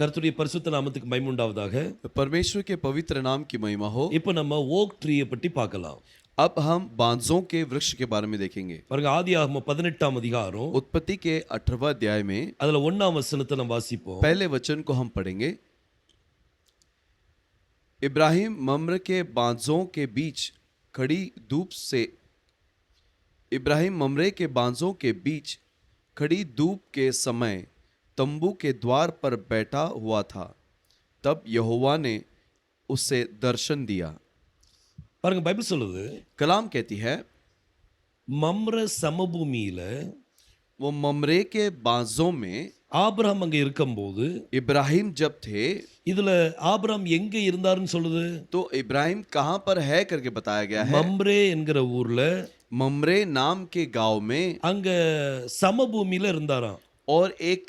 கர்த்தருடைய பரிசுத்த நாமத்துக்கு மகிமை உண்டாவதாக. परमेश्वर के पवित्र नाम की महिमा हो। இப்போ நம்ம ஓக் ட்ரீயை பற்றி பார்க்கலாம். अब हम बांजों के वृक्ष के बारे में देखेंगे। பாருங்க, ஆதியாகமம் 18ஆம் அதிகாரம் उत्पत्ति के 18वां अध्याय में அதுல 1ஆம் வசனத்தை நம்ம வாசிப்போம். पहले वचन को हम पढ़ेंगे। इब्राहिम मम्रे के बांजों के बीच खड़ी धूप से इब्राहिम मम्रे के बांजों के बीच खड़ी धूप के समय तंबू के द्वार पर बैठा हुआ था। तब यहोवा ने उसे दर्शन दिया। பாருங்க, பைபிள் சொல்லுது, कलाम कहती है மம்ரே சமபூமியில वो ममरे के बांजों में ஆபிரகாம் அங்க இருக்கும்போது, इब्राहिम जब थे இதுல ஆபிரகாம் எங்க இருந்தாருன்னு சொல்லுது. तो इब्राहिम कहाँ पर है करके बताया गया है। மம்ரே என்கிற ஊர்ல ममरे नाम के गांव में அங்க சமபூமியில இருந்தாராம். और एक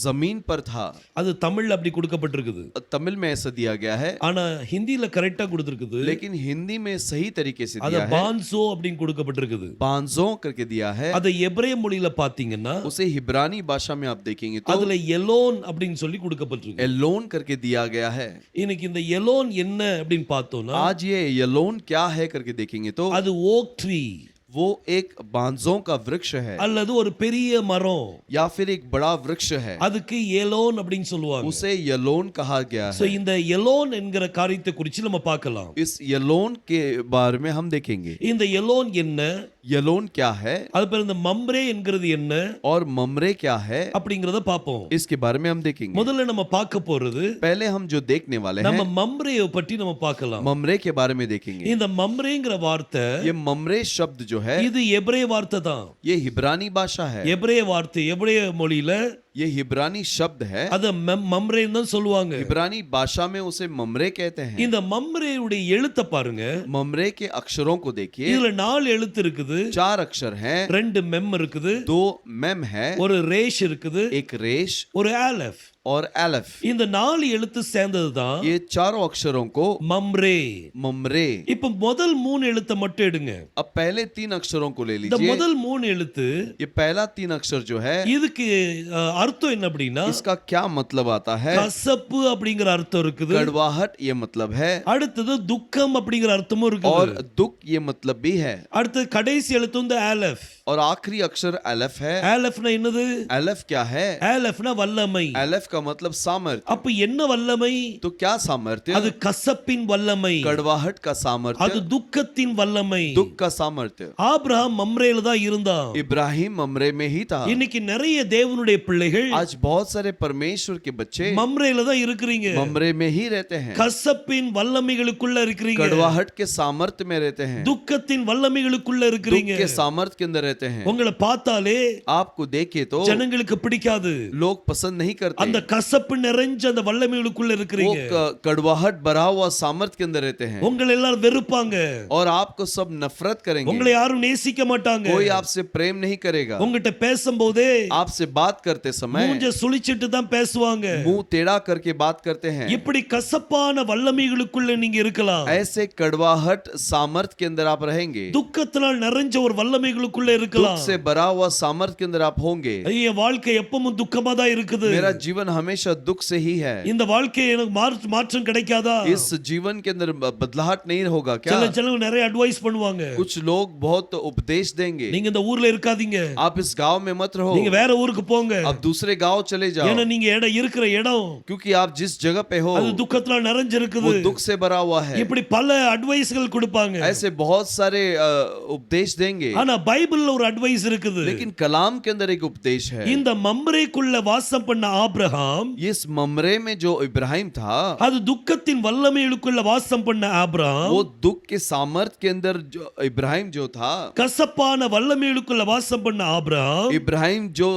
जमीन पर था। அது தமிழ்ல அப்படி கொடுக்கப்பட்டிருக்குது, तमिल में ऐसा दिया गया है, ஆனா ஹிந்தியில கரெக்டா கொடுத்திருக்குது. लेकिन हिंदी में सही तरीके से அத दिया है, பான்சோ அப்படின்னு கொடுக்கப்பட்டிருக்குது. बांजों करके दिया है। அதை எபிரேய மொழியில பாத்தீங்கன்னா उसे हिब्रानी भाषा में आप देखेंगे तो அதுல எலோன் அப்படின்னு சொல்லி கொடுக்கப்பட்டிருக்கு. एलोन करके दिया गया है। இன்னைக்கு இந்த எலோன் என்ன அப்படின்னு பார்த்தோம்னா, आज ये एलोन क्या है करके देखेंगे तो அது ஓக் ட்ரீ वो एक बांजों का वृक्ष है அல்லது ஒரு பெரிய மரம், या फिर एक बड़ा वृक्ष है, அதுக்கு எலோன் அப்படின்னு சொல்லுவாங்க. उसे यलोन कहा गया சோ है। இந்த எலோன் என்கிற காரியத்தை குறித்து நம்ம பார்க்கலாம். इस यलोन के बारे में हम देखेंगे। இந்த எலோன் என்ன, यलोन क्या है அது பேர் இந்த मम्रे என்கிறது என்ன और ममरे क्या है, அப்படிங்கறத பார்ப்போம். इसके बारे में हम देखेंगे। முதல்ல நம்ம பார்க்க போறது, पहले हम जो देखने वाले நம்ம हैं மம்ரேயை பற்றி நம்ம பார்க்கலாம். ममरे के बारे में देखेंगे। இந்த மம்ரேங்கிற வார்த்தை, ये ममरे शब्द जो है இது எபிரேய வார்த்தை தான். ये हिब्रानी भाषा है। எபிரேய வார்த்தை, எபிரேய மொழியில ये हिब्रानी शब्द है। அத மம்ரேன்னு தான் சொல்லுவாங்க. हिब्रानी भाषा में उसे ममरे कहते हैं। இந்த மம்ரேயுடைய எழுத்தை பாருங்க, ममरे के अक्षरों को देखिए। இதுல 4 எழுத்து இருக்குது, 4 अक्षर हैं, 2 மெம் இருக்குது, 2 मेम है, ஒரு ரேஷ் இருக்குது, एक रेश ஒரு ஆலஃப். और एलफ। இந்த 4 எழுத்து சேர்ந்தது தான் ये चारों अक्षरों को மம்ரே. ममरे। இப்ப முதல் 3 எழுத்தை மட்டும் எடுங்க. अब पहले 3 अक्षरों को ले இந்த लीजिए। முதல் 3 எழுத்து, ये पहला 3 अक्षर जो है இதுக்கு அர்த்தம் என்ன அப்படின்னா, इसका क्या मतलब आता है। கசப்பு அப்படிங்கிற அர்த்தம் இருக்குது. कड़वाहट ये मतलब है, அடுத்தது துக்கம் அப்படிங்கிற அர்த்தமும் और இருக்குது. दुख ये मतलब भी है, அடுத்து கடைசி எழுத்து வந்து ஆலஃப். और आखिरी अक्षर एलफ है। ஆலஃப்னா என்னது? एलफ क्या है? ஆலஃப்னா வல்லமை. एलफ का मतलब सामर्थ्य। அப்ப என்ன வல்லமை? तो क्या सामर्थ्य? அது கசப்பின் வல்லமை, कड़वाहट का அது सामर्थ्य, துக்கத்தின் வல்லமை. दुख का सामर्थ्य। ஆபிரகாம் மம்ரேல தான் இருந்தான். इब्राहिम ममरे में ही था। இன்னைக்கு நிறைய தேவனுடைய பிள்ளைகள் आज बहुत सारे परमेश्वर के बच्चे மம்ரேல தான் இருக்கிறீங்க. ममरे में ही रहते हैं, கசப்பின் வல்லமைகளுக்குள்ள இருக்கிறீங்க, कड़वाहट के सामर्थ्य में रहते हैं, துக்கத்தின் வல்லமைகளுக்குள்ள दुख இருக்கிறீங்க. के सामर्थ्य के अंदर रहते हैं। உங்களை பார்த்தாலே आपको देखे तो ஜனங்களுக்கு பிடிக்காது. लोग पसंद नहीं करते। அந்த கசப்பு நிறைஞ்ச அந்த வல்லமைகளுக்குள்ள वो இருக்கிறீங்க. कड़वाहट भरा हुआ सामर्थ्य के अंदर रहते हैं, உங்களை எல்லாரும் வெறுப்பாங்க, और आपको सब नफरत करेंगे। உங்களை யாரும் நேசிக்க மாட்டாங்க. कोई आपसे प्रेम नहीं करेगा। உங்ககிட்ட பேசும்போதே आपसे बात करते समय மூஞ்ச சுளிச்சிட்டு தான் பேசுவாங்க. मुंह टेढ़ा करके बात करते हैं। இப்படி கசப்பான வல்லமைகளுக்குள்ள நீங்க இருக்கலாம். ऐसे कड़वाहट सामर्थ्य के अंदर आप रहेंगे, துக்கத்தினால் நிறைஞ்ச ஒரு வல்லமைகளுக்குள்ள दुख இருக்கலாம். से भरा हुआ सामर्थ्य के अंदर आप होंगे। என் வாழ்க்கை எப்பவும் துக்கமா தான் இருக்குது. मेरा जीवन हमेशा दुख से ही है। இந்த வாழ்க்கை எனக்கு மாற்றம் கிடைக்காதா? इस जीवन के अंदर बदलाहट नहीं होगा क्या? சில நிறைய அட்வைஸ் பண்ணுவாங்க. कुछ लोग बहुत उपदेश देंगे, நீங்க இந்த ஊர்ல இருக்காதீங்க, आप इस गांव में मत रहो, நீங்க வேற ஊருக்கு போங்க, आप दूसरे गांव चले जाओ, ஏன்னா நீங்க இருக்கிற இடம் क्योंकि आप जिस जगह पे हो அது துக்கத்தினால நிறைஞ்சிருக்குது. वो दुख से भरा हुआ है। இப்படி பல அட்வைஸ்கள் கொடுப்பாங்க. ऐसे बहुत सारे उपदेश देंगे, ஆனா பைபிள்ல ஒரு அட்வைஸ் இருக்குது. लेकिन कलाम के अंदर एक उपदेश है। இந்த மம்ரேக்குள்ள வாசம் பண்ண ஆபிரகாம், इस ममरे में जो इब्राहिम था, அது துக்கத்தின் வல்லமைகளுக்குள்ள வாசம் பண்ண ஆபிரகாம், वो दुख के सामर्थ्य के अंदर जो इब्राहिम जो था, கசப்பான வல்லமைகளுக்குள்ள வாசம் பண்ண ஆபிரகாம், इब्राहिम जो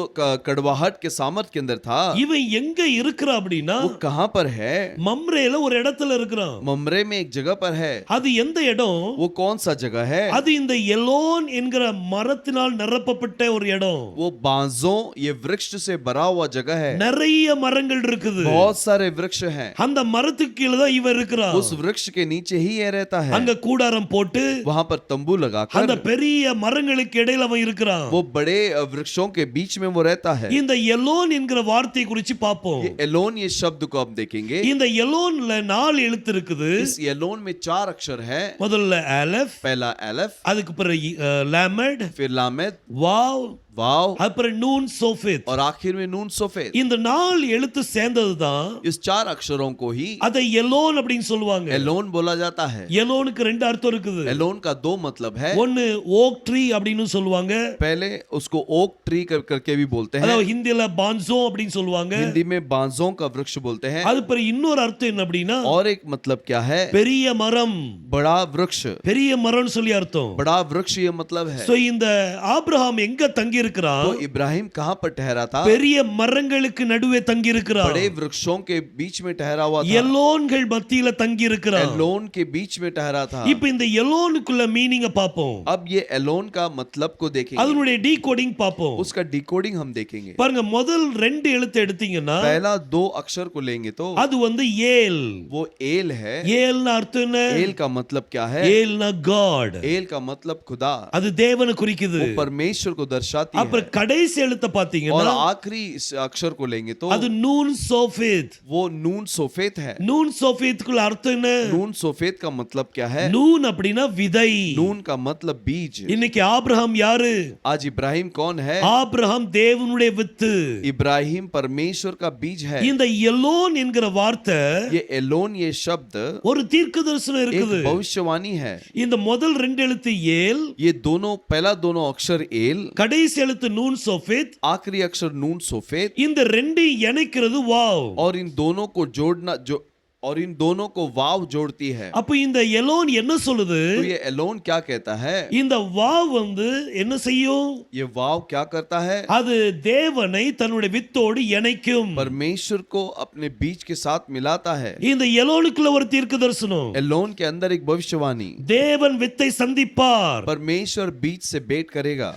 कड़वाहट के सामर्थ्य के अंदर था, இவன் எங்க இருக்கிறான் அப்படின்னா वो कहां पर है? மம்ரேல ஒரு இடத்துல இருக்கிறான். ममरे में एक जगह पर है। அது எந்த இடம்? वो कौन सा जगह है? அது இந்த எலோன் என்கிற மரத்தினால் நிரப்பப்பட்ட ஒரு இடம். वो बांजों ये वृक्ष से भरा हुआ जगह है। நிறைய மரங்கள் இருக்குது. बहुत सारे वृक्ष हैं। அந்த மரத்துக்கு கீழ தான் இவன் இருக்கிறான். उस वृक्ष के नीचे ही ये रहता है। அங்க கூடாரம் போட்டு वहां पर तंबू लगाकर அந்த பெரிய மரங்களுக்கு இடையில அவன் இருக்கிறான். वो बड़े वृक्षों के बीच में वो रहता है। இந்த எலோன் என்கிற வார்த்தை குறித்து பார்ப்போம். ये एलोन ये शब्द को आप देखेंगे. இந்த எலோன்ல 4 எழுத்து இருக்குது. इस एलोन में 4 अक्षर है. முதல்ல அலஃப், पहला एलफ, அதுக்கு பிறகு லாமட், फिर लामेद, வாவ், वाव அப்புறம் நூன் சோஃபேத். और आखिर में नून सोफेद. இந்த 4 எழுத்து சேர்ந்ததுதான் इस 4 अक्षरों को ही அதை எலோன் அப்படின்னு சொல்லுவாங்க. एलोन बोला जाता है. எலோனுக்கு 2 அர்த்தம் இருக்குது. एलोन का 2 मतलब है. ஒன்னு ஓக் ட்ரீ அப்படின்னு சொல்லுவாங்க. पहले उसको ओक ट्री करके भी बोलते हैं. அதாவது ஹிந்தில பான்சோ அப்படின்னு சொல்லுவாங்க. हिंदी में बांजों का वृक्ष बोलते हैं. அது பிறகு இன்னொரு அர்த்தம் என்ன அப்படின்னா और एक मतलब क्या है? பெரிய மரம். बड़ा वृक्ष. பெரிய மரம்னு சொல்லி அர்த்தம். बड़ा वृक्ष ये मतलब है. சோ இந்த ஆபிரகாம் எங்க தங்கி இருக்கிறான்? तो इब्राहिम कहाँ पर ठहरा था? பெரிய மரங்களுக்கு நடுவே தங்கி இருக்கிறான். बड़े वृक्षों के बीच में ठहरा हुआ था. எலோன்கள் மத்தியில தங்கி இருக்கிறான். एलोन के बीच में ठहरा था. இப்போ இந்த எலோனுக்குள்ள மீனிங்க பாப்போம். अब ये एलोन का मतलब को देखेंगे. அதனுடைய டீகோடிங் பாப்போம். उसका डिकोडिंग हम देखेंगे. பாருங்க முதல் 2 எழுத்து எடுத்தீங்கன்னா पहला 2 अक्षर को लेंगे तो அது வந்து ஏல். वो एल है. ஏல்னா அர்த்தம் என்ன? एल का मतलब क्या है? ஏல்னா காட். एल का मतलब खुदा. அது தேவனை குறிக்குது. वो परमेश्वर को दर्शाती है. அப்புறம் கடைசி எழுத்த और பாத்தீங்கன்னா आखिरी इस अक्षर को लेंगे तो அது நூன் சோஃபேத். वो नून सोफेत है. நூன் சோஃபேத்துக்குள்ள அர்த்தம் என்ன? नून सोफेत का मतलब क्या है? நூன் அப்படினா விதை. नून का मतलब बीज. இன்னைக்கு ஆபிரகாம் யாரு? आज इब्राहिम कौन है? ஆபிரகாம் தேவனுடைய வித்து. इब्राहिम परमेश्वर का बीज है. இந்த எலோன் என்கிற வார்த்தை ये एलोन ये शब्द ஒரு தீர்க்கதரிசனம் एक இருக்குது. भविष्यवाणी है. இந்த முதல் 2 எழுத்து ஏல், ये दोनों पहला दोनों अक्षर एल, கடைசி எழுத்து நூன் சோஃபேத். आखिरी अक्षर नून सोफेत. இந்த 2 இணைக்கிறது வாவ். और इन दोनों को जोड़ना जो और इन दोनों को वाव जोड़ती है. அப்ப இந்த எலோன் என்ன சொல்லுது? तो ये एलोन क्या कहता है? இந்த வாவ் வந்து என்ன செய்யும்? ये वाव क्या करता है? அது தேவனை தன்னுடைய வித்தோடு இணைக்கும். परमेश्वर को अपने बीज के साथ मिलाता है. இந்த எலோனுக்குள்ள ஒரு தீர்க்கதரிசனம். एलोन के अंदर एक भविष्यवाणी. தேவன் வித்தை சந்திப்பார். परमेश्वर बीज से भेंट करेगा.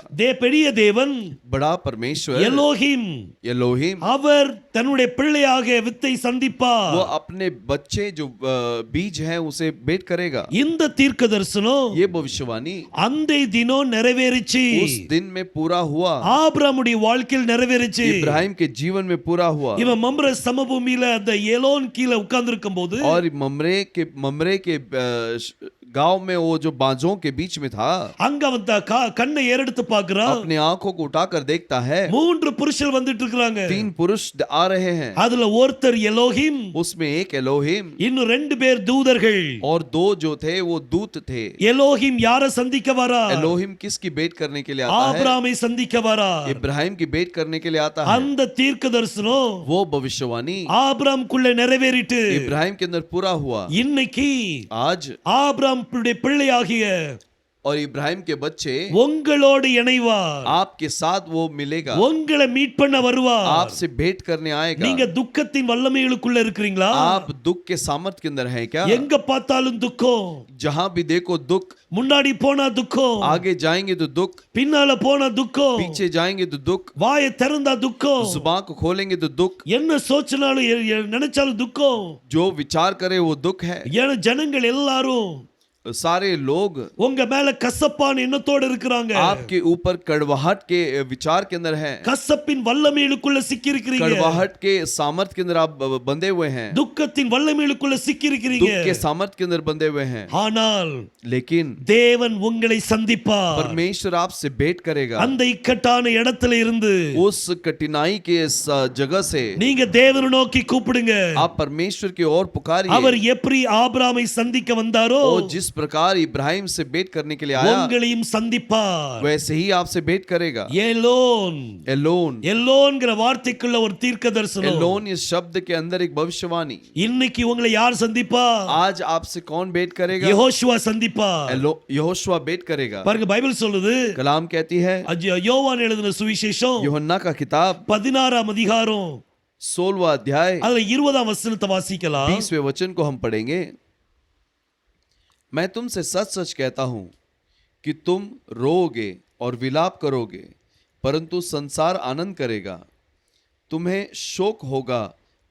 பெரிய தேவன் बड़ा परमेश्वर எலோஹிம் एलोहिम அவர் தன்னுடைய பிள்ளையாக வித்தை சந்திப்பார். वो अपने बच्चे जो बीज हैं उसे भेंट करेगा. இந்த தீர்க்கதரிசனம் ये भविष्यवाणी அந்த தினம் நிறைவேறிச்சு. उस दिन में पूरा हुआ. ஆபிரகாமுடைய வாழ்க்கையில் நிறைவேறிச்சு. इब्राहिम के जीवन में पूरा हुआ. இவன் மம்ரே சமபூமியில அந்த எலோன் கீழ உட்கார்ந்து இருக்கும்போது और ममरे के गांव में वो जो बांझों के बीच में था, அங்க அவன் கண்ணை ஏறெடுத்து பார்க்கறான். अपने आंखों को उठाकर देखता है 3 புருஷர் வந்துட்டு இருக்காங்க. 3 पुरुष आ रहे हैं. அதுல ஒருத்தர் எலோஹிம், उसमें एक एलोहिम இன்னும் 2 பேர் தூதர்கள். और 2 जो थे वो दूत थे. எலோஹிம் யாரை சந்திக்க வரா? एलोहिम किसकी भेंट करने के लिए आता है? ஆபிரகாமை சந்திக்க வரா. इब्राहिम की भेंट करने के लिए आता है. அந்த தீர்க்கதரிசனம் वो भविष्यवाणी ஆபிரகாமுக்குள்ள நிறைவேறிட்டு इब्राहिम के अंदर पूरा हुआ. இன்னைக்கு आज ஆபிரகாமுடைய பிள்ளையாகிய और इब्राहिम के बच्चे உங்களோடு இணைவார். आपके साथ वो मिलेगा. உங்களை மீட் பண்ண வருவார். आपसे भेंट करने आएगा. நீங்க துக்கத்தின் வல்லமைகளுக்குள்ள இருக்கிறீங்களா? आप दुख के सामर्थ्य के अंदर हैं क्या? எங்க பார்த்தாலும் துக்கம். जहां भी देखो दुख. முன்னாடி போனா துக்கம். आगे जाएंगे तो दुख. பின்னால போனா துக்கம். पीछे जाएंगे तो दुख. வாயை திறந்தா துக்கம். जुबान को खोलेंगे तो दुख. என்ன சோச்சனாலும் நினைச்சாலும் துக்கம். जो विचार करे वो दुख है. ஜனங்கள் எல்லாரும் सारे लोग உங்க மேல கசப்பான எண்ணத்தோட இருக்கிறாங்க. आपके ऊपर कड़वाहट के विचार के अंदर हैं. கசப்பின் வல்லமைகளுக்குள்ள சிக்கி இருக்கிறீங்க. कड़वाहट के सामर्थ्य के अंदर आप बंधे हुए हैं. துக்கத்தின் வல்லமைகளுக்குள்ள சிக்கி இருக்கிறீங்க. दुख के सामर्थ्य के अंदर बंधे हुए हैं. ஆனால் लेकिन தேவன் உங்களை சந்திப்பார். परमेश्वर आपसे भेंट करेगा. அந்த இக்கட்டான இடத்துல இருந்து उस कठिनाई के इस जगह से நீங்க தேவனை நோக்கி கூப்பிடுங்க. आप परमेश्वर की ओर पुकारिए. அவர் எப்படி ஆபிரகாமை சந்திக்க வந்தாரோ वो जिस प्रकार इब्राहिम से भेंट करने के लिए आया உங்களையும் சந்திப்பார். वैसे ही आपसे भेंट करेगा. எலோன் एलोन எலோன்ங்கற வார்த்தைக்குள்ள ஒரு தீர்க்கதரிசனம். एलोन इस शब्द के अंदर एक भविष्यवाणी. இன்னைக்கு உங்களை யார் சந்திப்பா? आज आपसे कौन भेंट करेगा? யெகோஷுவா சந்திப்பா. यहोशुआ भेंट करेगा. பாருங்க பைபிள் சொல்லுது, कलाम कहती है, யோவான் எழுதின சுவிசேஷம் यूहन्ना का किताब 16ஆம் அதிகாரம் 16वां अध्याय அதுல 20ஆம் வசனத்தை வாசிக்கலாம். 20वें वचन को हम पढ़ेंगे. मैं तुमसे सच सच कहता हूं कि तुम रोओगे और विलाप करोगे, परंतु संसार आनंद करेगा. तुम्हें शोक होगा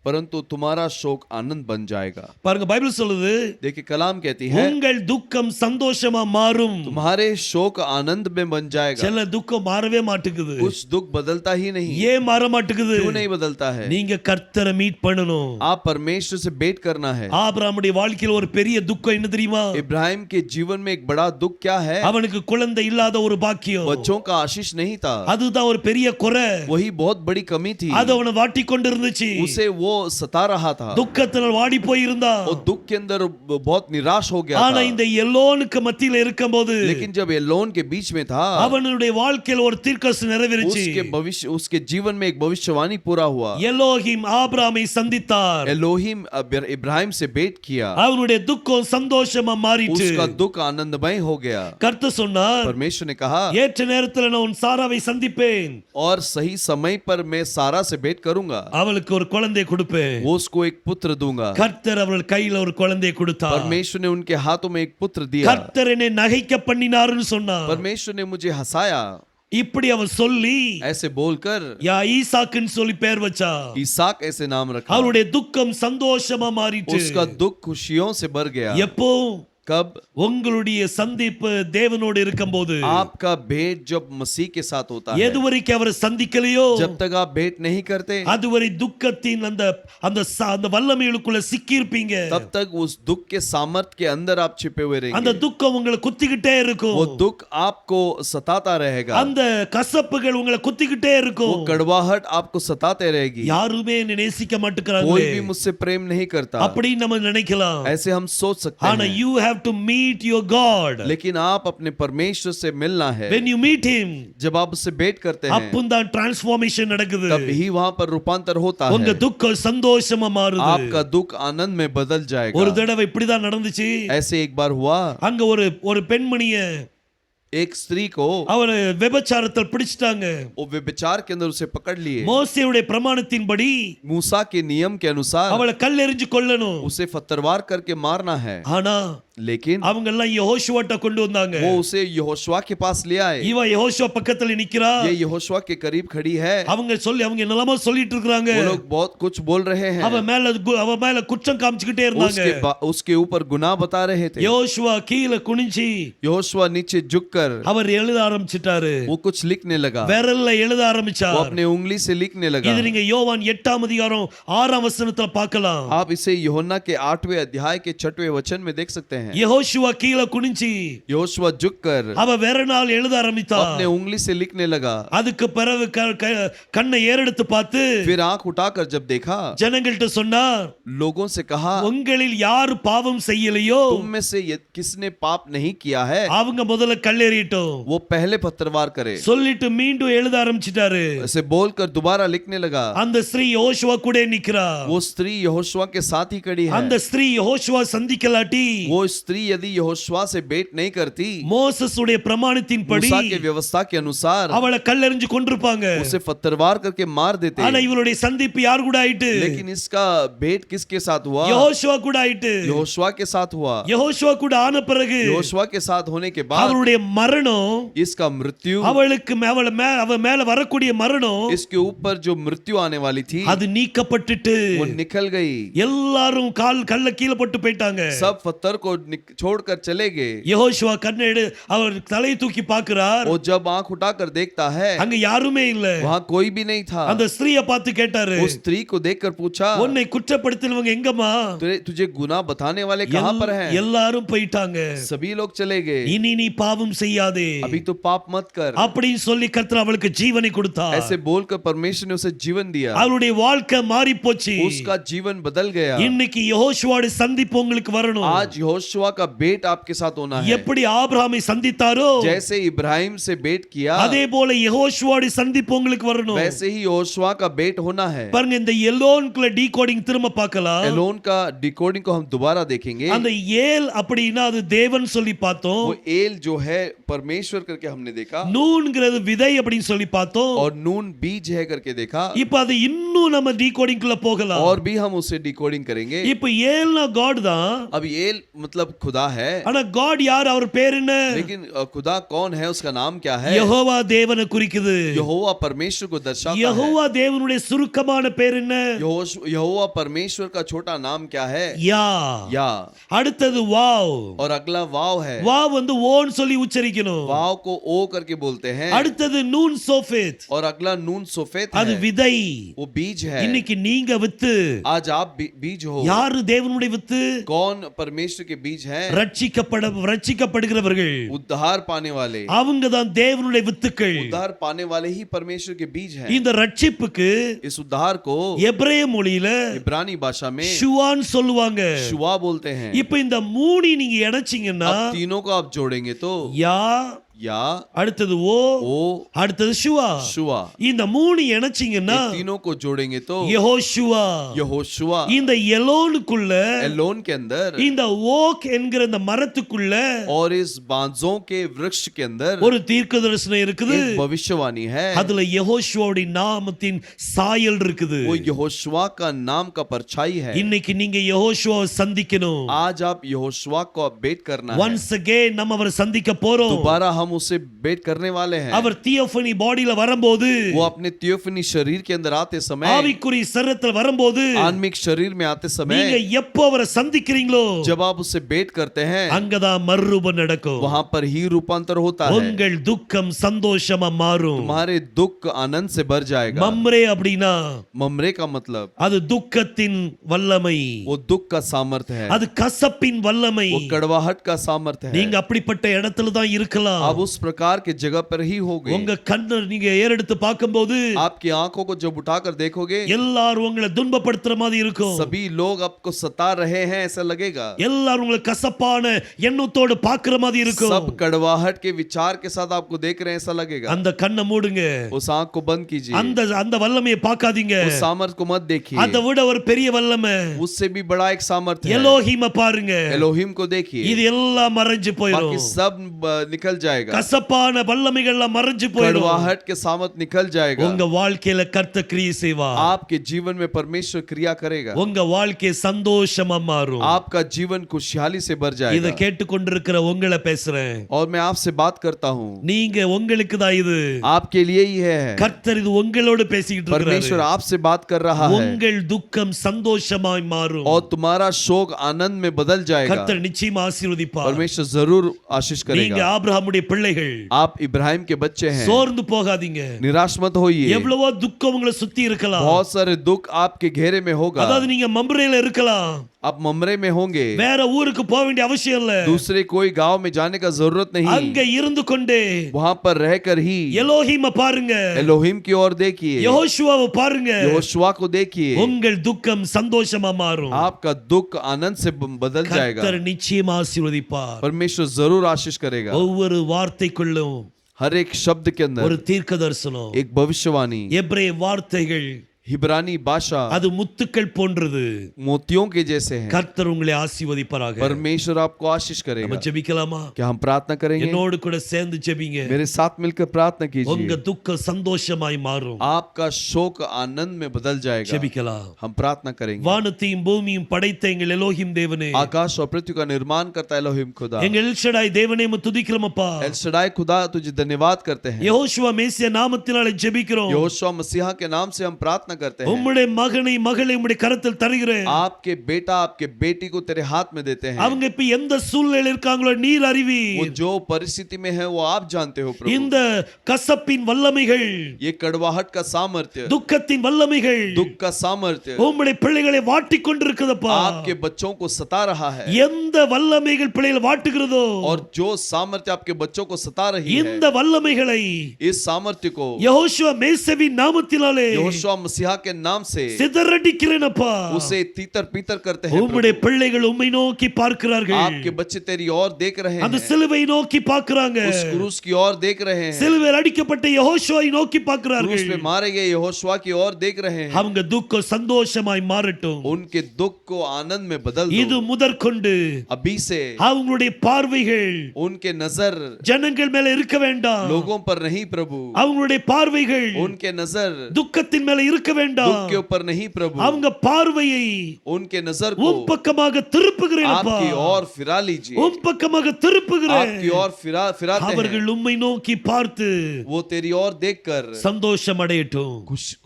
परंतु तुम्हारा शोक आनंद बन जाएगा। பாருங்க பைபிள் சொல்லுது, देखिए कलाम कहती है உங்கள் துக்கம் சந்தோஷமா மாறும். तुम्हारे शोक आनंद में बन जाएगा। சில துக்கம் மாறவே மாட்டேங்குது. कुछ दुख बदलता ही नहीं। ஏன் மாற மாட்டேங்குது? क्यों नहीं बदलता है? நீங்க கர்த்தரை மீட் பண்ணணும். आप परमेश्वर से भेंट करना है। ஆபிரகாமுடைய வாழ்க்கையில ஒரு பெரிய துக்கம் என்ன தெரியுமா? इब्राहिम के जीवन में एक बड़ा दुख क्या है? அவனுக்கு குழந்தை இல்லாத ஒரு பாக்கியம். बच्चों का आशीष नहीं था। அதுதான் ஒரு பெரிய குறை. वही बहुत बड़ी कमी थी। அது அவனை வாட்டி கொண்டிருந்துச்சு. उसे वो सता रहा था। துக்கத்தினால் வாடி போயிருந்தான். वो दुख के अंदर बहुत निराश हो गया ஆனா था। இந்த எல்லோனுக்கு மத்தியில இருக்கும்போது लेकिन जब एलोन के बीच में था அவனுடைய வாழ்க்கையில ஒரு தீர்க்கதரிசனம் நிறைவேறிச்சு. उसके जीवन में एक भविष्यवाणी पूरा हुआ। எலோஹிம் ஆபிரகாமை சந்தித்தார். एलोहिम इब्राहिम से भेंट किया। அவனுடைய துக்கம் சந்தோஷமா மாறிட்டு उसका दुख आनंदमय हो गया। கர்த்தர் சொன்னார், परमेश्वर ने कहा ஏற்ற நேரத்தில் நான் உன் சாராவை சந்திப்பேன், और सही समय पर मैं सारा से भेंट करूंगा, அவளுக்கு ஒரு குழந்தை கொடுப்பேன். वो उसको एक पुत्र दूंगा। கர்த்தர் அவள் கையில ஒரு குழந்தை கொடுத்தார். परमेश्वर ने उनके हाथों में एक पुत्र दिया। கர்த்தர் என்னை நகைக்க பண்ணினார்னு சொன்னார். परमेश्वर ने मुझे हंसाया। இப்படி அவள் சொல்லி ऐसे बोलकर யா ஈசாக்குன்னு சொல்லி பேர் வச்சா. ईसाक ऐसे नाम रखा। அவளுடைய துக்கம் சந்தோஷமா மாறிட்டு. उसका दुख खुशियों से भर गया। எப்போ? कब? உங்களுடைய சந்திப்பு தேவனோடு இருக்கும்போது. आपका भेंट जब मसीह के साथ होता है। எதுவரைக்கும் அவரை சந்திக்கலையோ जब तक आप भेंट नहीं करते அதுவரை துக்கத்தின் அந்த அந்த அந்த வல்லமைகளுக்குள்ள சிக்கி இருப்பீங்க. तब तक उस दुख के सामर्थ के अंदर आप छिपे हुए रहेंगे। அந்த துக்கம் உங்களை குத்திக்கிட்டே இருக்கும். वो दुख आपको सताता रहेगा। அந்த கசப்புகள் உங்களை குத்திக்கிட்டே वो இருக்கும். कड़वाहट आपको सताते रहेगी। யாருமே என்னை நேசிக்க மாட்டேங்கிறாங்க, कोई भी मुझसे प्रेम नहीं करता, அப்படி நம்ம நினைக்கலாம். ऐसे हम सोच सकते ஆனா हैं। you have to meet your God. लेकिन आप अपने परमेश्वर से मिलना है। when you meet him, जब आप उससे भेंट करते हैं அப்பந்தான் டிரான்ஸ்ஃபார்மேஷன் நடக்குது. तब ही वहां पर रूपांतर होता உங்க है। துக்கம் சந்தோஷமா மாறுது. आपका दुख आनंद में बदल ஒரு जाएगा। தடவை இப்படிதான் நடந்துச்சு. ऐसे एक बार हुआ, அங்க ஒரு பெண்மணிய एक स्त्री को அவர் விபச்சாரத்தில் பிடிச்சிட்டாங்க. वो व्यभिचार के अंदर उसे पकड़ लिए। மோசேயுடைய பிரமாணத்தின்படி मूसा के नियम के अनुसार அவளை கல்லெறிஞ்சு கொல்லணும். उसे पत्थरवार करके मारना है। ஆனா लेकिन அவங்க எல்லாம் யெகோஷுவாட்ட கொண்டு வந்தாங்க. वो उसे यहोशुआ के पास ले आए। இவ யெகோஷுவா பக்கத்துல நிக்கிறா. ये यहोशुआ के करीब खड़ी है। அவங்க என்னெல்லாமோ சொல்லிட்டு இருக்காங்க. वो लोग बहुत कुछ बोल रहे हैं। அவ மேல குற்றம் காமிச்சிட்டே இருந்தாங்க. उसके ऊपर गुनाह बता रहे थे। யோசுவா கீழே குனிஞ்சி यहोशुआ नीचे झुककर அவர் எழுத ஆரம்பிச்சிட்டாரு. वो कुछ लिखने लगा। விரல்ல எழுத वो ஆரம்பிச்சார். अपने उंगली से लिखने लगा। இது நீங்க யோவான் 8ஆம் அதிகாரம் 6ஆம் வசனத்துல பார்க்கலாம். आप इसे यूहन्ना के 8वें अध्याय के 6वें वचन में देख सकते हैं। யெகோஷுவா கீழே குனிஞ்சி यहोशुआ झुककर அவ விரலால் எழுத ஆரம்பித்தா. अपने उंगली से लिखने लगा। அதுக்கு பிறகு கண்ணை ஏறெடுத்து பார்த்து फिर आंख उठाकर जब देखा, ஜனங்கள்ட்ட சொன்னார், लोगों से कहा, உங்களில் யார் பாவம் செய்யலையோ तुम में से किसने पाप नहीं किया है, அவங்க முதல்ல கல்லெறியட்டும். वो पहले पत्थरवार करे। சொல்லிட்டு மீண்டும் எழுத ஆரம்பிச்சிட்டாரு. ऐसे बोलकर दोबारा लिखने लगा। அந்த ஸ்திரீ யோசுவா கூட நிக்கிறா. वो स्त्री यहोशुआ के साथ ही खड़ी है। அந்த ஸ்திரீ யோசுவா சந்திக்கலாட்டி वो स्त्री यदि यहोशुआ से भेंट नहीं करती, மோசஸ் உடைய பிரமாணத்தின்படி मूसा के व्यवस्था के अनुसार அவளை கல்லெறிஞ்சு கொன்றிருப்பாங்க. उसे पत्थरवार करके मार देते। ஆனா இவளுடைய சந்திப்பு யார் கூட ஆயிட்டு? लेकिन इसका भेंट किसके साथ हुआ? யெகோஷுவா கூட ஆயிட்டு. यहोशुआ के साथ हुआ। யெகோஷுவா கூட ஆன பிறகு यहोशुआ के साथ होने के बाद அவளுடைய மரணம், इसका मृत्यु, அவளுக்கு அவ மேல வரக்கூடிய மரணம், इसके ऊपर जो मृत्यु आने वाली थी அது நீக்கப்பட்டுட்டு वो निकल गई। எல்லாரும் கல்ல கீழ போட்டு போயிட்டாங்க. सब पत्थर को छोड़कर चले गए। யெகோஷுவா கண்ணெடு அவர் தலையை தூக்கி பார்க்கிறார். वो जब आंख उठाकर देखता है, அங்க யாருமே இல்ல. वहां कोई भी नहीं था। அந்த ஸ்திரீயை பார்த்து கேட்டாரு, उस स्त्री को देखकर पूछा, உன்னை குற்றப்படுத்தினவங்க எங்கம்மா? तुझे गुनाह बताने वाले कहां पर हैं? எல்லாரும் போயிட்டாங்க. सभी लोग चले गए। இனி நீ பாவம் செய்யாதே, अभी तो पाप मत कर। அப்படின்னு சொல்லி கர்த்தர் அவளுக்கு ஜீவனை கொடுத்தார். ऐसे बोलकर परमेश्वर ने उसे जीवन दिया। அவளுடைய வாழ்க்கை மாறி போச்சு. उसका जीवन बदल गया। இன்னைக்கு யெகோஷுவாவோட சந்திப்பு உங்களுக்கு வரணும். आज यहोशुआ का भेंट आपके साथ होना है। எப்படி ஆபிரகாமை சந்தித்தாரோ, जैसे इब्राहिम से भेंट किया, அதே போல யெகோஷுவாவோட சந்திப்பு உங்களுக்கு வரணும். वैसे ही यहोशुआ का भेंट होना है। பாருங்க, இந்த எலோன்குள்ள டீகோடிங் திரும்ப பார்க்கலாம். एलोन का डिकोडिंग को हम दोबारा देखेंगे। அந்த ஏல் அப்படினா அது தேவன் சொல்லி பார்த்தோம். वो एल जो है परमेश्वर करके हमने देखा, நூன்ங்கிறது விதை அப்படினு சொல்லி பார்த்தோம். और नून बीज है करके देखा। இப்போ அது இன்னும் நம்ம டீகோடிங்குள்ள போகலாம். और भी हम उसे डिकोडिंग करेंगे। இப்போ ஏல்னா காட் தான், अब एल मतलब मतलब खुदा है, ஆனா God யார், அவர் பேர் என்ன? लेकिन खुदा कौन है, उसका नाम क्या है? யெகோவா தேவனை குறிக்குது. यहोवा परमेश्वर को दर्शाता है। யெகோவா தேவனுடைய சுருக்கமான பேர் என்ன? यहोवा परमेश्वर का छोटा नाम क्या है? யா. या। அடுத்தது வாவ். और अगला वाव है। வாவ் வந்து ஓன்னு சொல்லி உச்சரிக்கணும். वाव को ओ करके बोलते हैं। அடுத்தது நூன் சோஃபேத். और अगला नून सोफेत அது है, விதை. वो बीज है। இன்னைக்கு நீங்க வித்து. आज आप बीज हो। யாரு தேவனுடைய வித்து? कौन परमेश्वर के बीज हैं? ரட்சிக்கப்படுகிறவர்கள், उद्धार पाने वाले, அவங்க தான் தேவனுடைய வித்துக்கள். उद्धार पाने वाले ही परमेश्वर के बीज हैं। இந்த ரட்சிப்புக்கு इस उद्धार को எபிரேய மொழியில इब्रानी भाषा में ஷுவான்னு சொல்லுவாங்க. शुआ बोलते हैं। இப்ப இந்த மூணு நீங்க இணைச்சீங்கன்னா अब तीनों को आप जोड़ेंगे तो யா, या, அடுத்தது ஓ, ओ, அடுத்தது ஷுவா. शुआ। இந்த மூணு இணைச்சீங்கன்னா ये तीनों को जोड़ेंगे तो யெகோஷுவா. यहोशुआ। இந்த எலோனுக்குள்ள, एलोन के अंदर இந்த ஓக் என்கிற இந்த மரத்துக்குள்ள और इस बांजों के वृक्ष के अंदर ஒரு தீர்க்கதரிசனம் இருக்குது. एक भविष्यवाणी है। அதுல யெகோஷுவாவுடைய நாமத்தின் சாயல் இருக்குது. वो यहोशुआ का नाम का परछाई है। இன்னைக்கு நீங்க யெகோஷுவாவை சந்திக்கணும். आज आप यहोशुआ को भेंट करना है। once again நம்ம அவரை சந்திக்க போறோம். दोबारा हम उसे भेंट करने वाले हैं। அவர் தியோஃபனி பாடியில வரும்போது, वो अपने थियोफनी शरीर के अंदर आते समय, ஆவிக்குரிய சரீரத்தில் வரும்போது, आत्मिक शरीर में आते நீங்க समय, எப்போ அவரை சந்திக்கிறீங்களோ जब आप उससे भेंट करते हैं, அங்கதான் மறுரூபம் நடக்கும். वहां पर ही रूपांतर होता है। உங்கள் துக்கம் சந்தோஷமா மாறும். तुम्हारे दुख आनंद से भर जाएगा। மம்ரே அப்படின்னா ममरे का मतलब அது துக்கத்தின் வல்லமை, वो दुख का सामर्थ्य है, அது கசப்பின் வல்லமை. वो कड़वाहट का सामर्थ्य है। நீங்க அப்படிப்பட்ட இடத்துல தான் இருக்கலாம். आप उस प्रकार के जगह पर ही होगे। உங்க கண்ணை நீங்க ஏறெடுத்து பார்க்கும்போது आपकी आंखों को जब उठाकर देखोगे, எல்லாரும் உங்களை துன்பப்படுத்துற மாதிரி இருக்கும். सभी लोग आपको सता रहे हैं ऐसा लगेगा। எல்லாரும் உங்களை கசப்பான எண்ணத்தோடு பார்க்கிற மாதிரி இருக்கும். सब कड़वाहट के विचार के साथ आपको देख रहे हैं ऐसा लगेगा। அந்த கண்ணை மூடுங்க. उस आंख को बंद कीजिए। அந்த அந்த வல்லமையை பார்க்காதீங்க. उस सामर्थ्य को मत देखिए। அதை விட ஒரு பெரிய வல்லமை, उससे भी बड़ा एक सामर्थ्य है। எலோஹிம பாருங்க. एलोहिम को देखिए। இது எல்லாம் மறைஞ்சு போயிடும். बाकी सब निकल जाएगा। கசப்பான வல்லமைகள் எல்லாம் மறைஞ்சு போயிடும். कड़वाहट के सामर्थ्य निकल जाएगा। உங்க வாழ்க்கையில கர்த்தர் கிரியை செய்வார். आपके जीवन में परमेश्वर क्रिया करेगा। உங்க வாழ்க்கை சந்தோஷமா மாறும். आपका जीवन खुशहाली से भर இத जाएगा। கேட்டுக்கொண்டிருக்கிற உங்களை பேசுறேன். और मैं आपसे बात करता हूँ, நீங்க உங்களுக்கு தான் இது. आपके लिए ही है। கர்த்தர் இது உங்களோடு பேசிட்டு परमेश्वर இருக்காரு. आपसे बात कर रहा है உங்கள் துக்கம் சந்தோஷமாய் மாறும். और तुम्हारा शोक आनंद में बदल जाएगा। கர்த்தர் நிச்சயமா ஆசீர்வதிப்பார். परमेश्वर जरूर आशीष நீங்க करेगा। ஆபிரகாமுடைய பிள்ளைகள். आप इब्राहिम के बच्चे हैं। சோர்ந்து போகாதீங்க. निराश मत होइए। எவ்வளவோ துக்கம் உங்களை சுத்தி இருக்கலாம். बहुत सारे दुख आपके घेरे में होगा। அதாவது நீங்க மம்ரேல இருக்கலாம். आप ममरे में होंगे। வேற ஊருக்கு போக வேண்டிய அவசியம் இல்ல. दूसरे कोई गांव में जाने का जरूरत नहीं। அங்க இருந்து கொண்டே वहां पर रहकर ही எலோஹிம பாருங்க. एलोहिम की ओर देखिए। யெகோஷுவாவை பாருங்க. यहोशुआ को देखिए। உங்கள் துக்கம் சந்தோஷமா மாறும். आपका दुख आनंद से बदल जाएगा। கர்த்தர் நிச்சயமா ஆசீர்வதிப்பார். परमेश्वर जरूर आशीष करेगा। ஒவ்வொரு வார்த்தைக்குள்ளும் हर एक शब्द के अंदर ஒரு தீர்க்க தரிசனம். एक भविष्यवाणी। எபிரேய வார்த்தைகள் हिब्रानी भाषा அது முத்துக்கள் போன்றது. मोतियों के जैसे हैं। கர்த்தர் உங்களை ஆசீர்வதிப்பாராக. परमेश्वर आपको आशीष நம்ம करेगा। ஜெபிக்கலாமா? क्या हम प्रार्थना करेंगे? என்னோடு கூட சேர்ந்து ஜெபிங்க. मेरे साथ मिलकर प्रार्थना உங்க कीजिए। துக்கம் சந்தோஷமாய் மாறும். आपका शोक आनंद में बदल जाएगा। ஜெபிக்கலாம். हम प्रार्थना करेंगे। வானத்தையும் பூமியும் படைத்த எங்கள் எலோஹிம் தேவனே, आकाश और पृथ्वी का निर्माण करता एलोहिम खुदा, எங்கள் எல்ஷடாய் தேவனே உம்மை துதிக்கிறோம் அப்பா. एल शडाई खुदा तुझे धन्यवाद करते हैं। யெகோஷுவா மேசியா நாமத்தினாலே ஜெபிக்கிறோம். यहोशुआ मसीहा के नाम से हम प्रार्थना करते हैं। உம்முடைய மகனை மகளை உம்முடைய கரத்தில் தருகிறேன். आपके बेटा आपके बेटी को तेरे हाथ में देते हैं। அவங்க இப்ப எந்த சூழ்நிலையில் இருக்காங்களோ நீர் அறிவி. वो जो परिस्थिति में है वो आप जानते हो प्रभु। இந்த கசப்பின் வல்லமைகள், ये कड़वाहट का सामर्थ्य, துக்கத்தின் வல்லமைகள் दुख का सामर्थ्य உம்முடைய பிள்ளைகளை வாட்டிக் கொண்டிருக்குதப்பா. आपके बच्चों को सता रहा है। எந்த வல்லமைகள் பிள்ளைகளை வாட்டுகிறதோ और जो सामर्थ्य आपके बच्चों को सता रही है, இந்த வல்லமைகளை इस सामर्थ्य को யெகோஷுவா மேசியாவின் நாமத்தினாலே यहोशुआ मसीहा के नाम से சிதறடிக்கிறேனப்பா. उसे तीतर पीतर करते हैं। உம்முடைய प्रभु, பிள்ளைகள் உம்மை நோக்கி பார்க்கிறார்கள். आपके बच्चे तेरी ओर देख रहे அந்த हैं। சிலுவை நோக்கி பார்க்கறாங்க. उस क्रूस की ओर देख रहे हैं। சிலுவையில் அடிக்கப்பட்ட யெகோஷுவாவை நோக்கி क्रूस பார்க்கிறார்கள். में मारे गए यहोशुआ की ओर देख रहे हैं। அவங்க துக்கம் சந்தோஷமாய் மாறட்டும். उनके दुख को आनंद में बदल இது दो। முதற்கொண்டு अभी से அவங்களுடைய பார்வைகள் उनके नजर ஜனங்கள் மேல இருக்க வேண்டாம். लोगों पर नहीं प्रभु, அவங்களுடைய பார்வைகள் उनके नजर துக்கத்தின் மேல இருக்க வேண்டாம். दुख के ऊपर नहीं प्रभु, அவங்க பார்வையை उनके नजर உம் को பக்கமாக திருப்புகிறேன் அப்பா. आपकी ओर फिरा लीजिए, உம் பக்கமாக திருப்புகிறேன். आपकी ओर फिराते हैं, அவர்கள் உம்மை நோக்கி பார்த்து वो तेरी ओर देखकर சந்தோஷம் அடையட்டும்.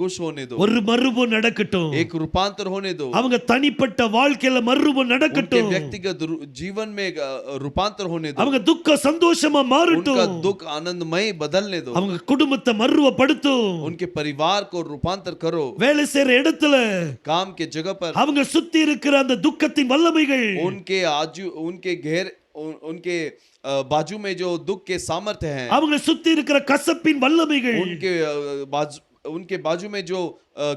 खुश होने दो, ஒரு மறுபம் நடக்கட்டும். एक रूपांतर होने दो, அவங்க தனிப்பட்ட வாழ்க்கையில மறுபம் उनके நடக்கட்டும். व्यक्तिगत जीवन में रूपांतर होने दो, அவங்க துக்க சந்தோஷமா उनका மாறட்டும். दुख आनंदमय बदलने दो, அவங்க குடும்பத்தை மறுவப்படுத்தும். उनके परिवार को रूपांतर करो, வேலை செய்யற இடத்துல काम के जगह पर அவங்க சுத்தி இருக்கிற அந்த துக்கத்தின் வல்லமைகள் उनके बाजू में जो दुख के सामर्थ्य हैं, அவங்க சுத்தி இருக்கிற கசப்பின் வல்லமைகள் उनके बाजू में जो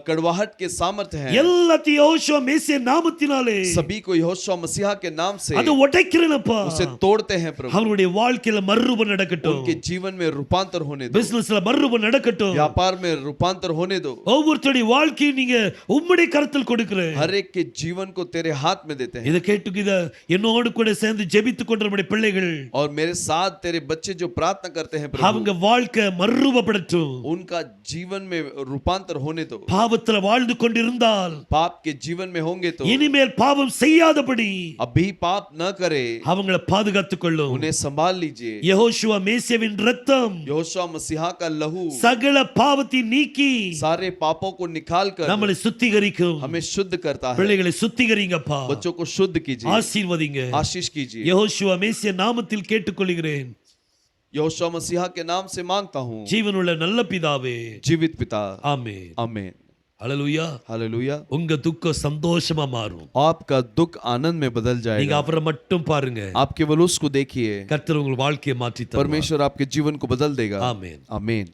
कड़वाहट के सामर्थ्य हैं, எல்லாத்தையும் யெகோவா மேசியா நாமத்தினாலே सभी को यहोशू मसीहा के नाम से அது உடைக்கிறேனப்பா. उसे तोड़ते हैं प्रभु, அவங்களுடைய வாழ்க்கையில மறுரூபம் நடக்கட்டும். उनके जीवन में रूपांतर होने दो, பிசினஸ்ல மறுரூபம் நடக்கட்டும். व्यापार में रूपांतर होने दो, ஒவ்வொருத்தருடைய வாழ்க்கையை நீங்க உம்முடைய கரத்தில் கொடுக்கிறேன். हर एक के जीवन को तेरे हाथ में देते हैं, இத கேட்டு என்னோடு கூட சேர்ந்து ஜெபித்துக் கொண்ட நம்முடைய பிள்ளைகள் और मेरे साथ तेरे बच्चे जो प्रार्थना करते हैं प्रभु, அவங்க வாழ்க்கை மறுரூபப்படட்டும். उनका जीवन में रूपांतर होने दो, பாவத்துல வாழ்ந்து கொண்டிருந்தால் पाप के जीवन में होंगे तो இனிமேல் பாவம் செய்யாதபடி अभी पाप न करे, அவங்களை பாதுகாத்துக் கொள்ளும். उन्हें संभाल लीजिए, யெகோவா மேசியாவின் இரத்தம் यहोशू मसीहा का लहू சகல பாவத்தை நீக்கி सारे पापों को निकाल कर நம்மளை சுத்திகரிக்கும். हमें शुद्ध करता है, பிள்ளைகளை சுத்திகரிங்கப்பா. बच्चों को शुद्ध कीजिए, ஆசீர்வதிங்க. आशीष कीजिए, யெகோவா மேசியா நாமத்தில் கேட்டுக்கொள்கிறேன். यहोशू मसीहा के नाम से मांगता हूँ, ஜீவனுள்ள நல்ல பிதாவே, जीवित पिता, ஆமென். आमीन, ஹல்லேலூயா. हालेलुया। உங்க துக்கம் சந்தோஷமா மாறும். आपका दुख आनंद में बदल நீங்க जाएगा, அவரை மட்டும் பாருங்க. आप केवल उसको देखिए, கர்த்தர் உங்கள் வாழ்க்கையை மாற்றி தருவார். परमेश्वर आपके जीवन को बदल देगा, ஆமென். आमीन।